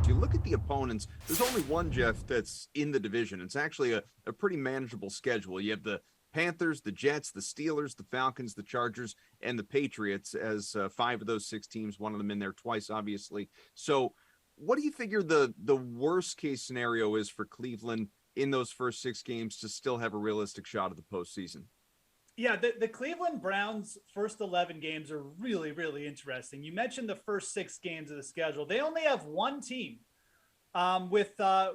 You look at the opponents, there's only one, Jeff, that's in the division. It's actually a pretty manageable schedule. You have the Panthers, the Jets, the Steelers, the Falcons, the Chargers, and the Patriots as five of those six teams, one of them in there twice, obviously. So, what do you figure the worst case scenario is for Cleveland in those first six games to still have a realistic shot at the postseason? Yeah, the Cleveland Browns' first 11 games are really, really interesting. You mentioned the first six games of the schedule. They only have one team with a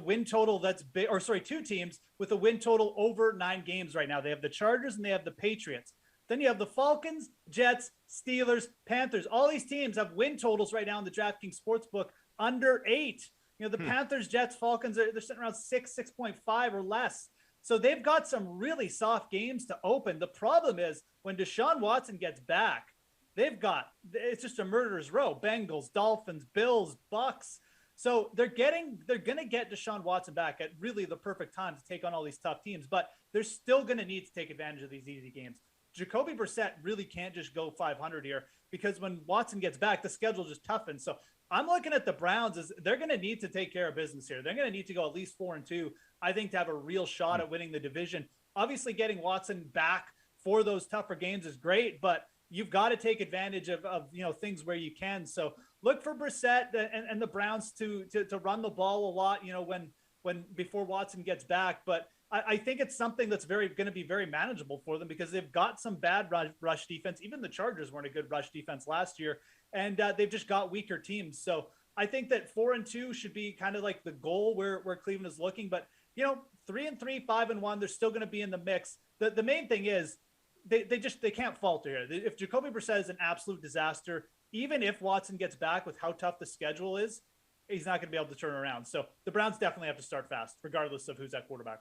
win total that's big, or sorry, two teams with a win total over 9 games right now. They have the Chargers and they have the Patriots. Then you have the Falcons, Jets, Steelers, Panthers. All these teams have win totals right now in the DraftKings Sportsbook under 8. You know, the Panthers, Jets, Falcons, they're sitting around 6.5 or less. So they've got some really soft games to open. The problem is when Deshaun Watson gets back, it's just a murderer's row. Bengals, Dolphins, Bills, Bucks. So they're going to get Deshaun Watson back at really the perfect time to take on all these tough teams, but they're still going to need to take advantage of these easy games. Jacoby Brissett really can't just go 500 here because when Watson gets back, the schedule just toughens. So I'm looking at the Browns as they're going to need to take care of business here. They're going to need to go at least 4-2, I think, to have a real shot at winning the division. Obviously, getting Watson back for those tougher games is great, but you've got to take advantage of things where you can. So look for Brissett and the Browns to run the ball a lot, when before Watson gets back. But I think it's something that's going to be very manageable for them because they've got some bad rush defense. Even the Chargers weren't a good rush defense last year, and they've just got weaker teams. So I think that 4-2 should be kind of like the goal where Cleveland is looking. But 3-3, 5-1, they're still going to be in the mix. The main thing is they can't falter here. If Jacoby Brissett is an absolute disaster, even if Watson gets back with how tough the schedule is, he's not going to be able to turn around. So the Browns definitely have to start fast, regardless of who's at quarterback.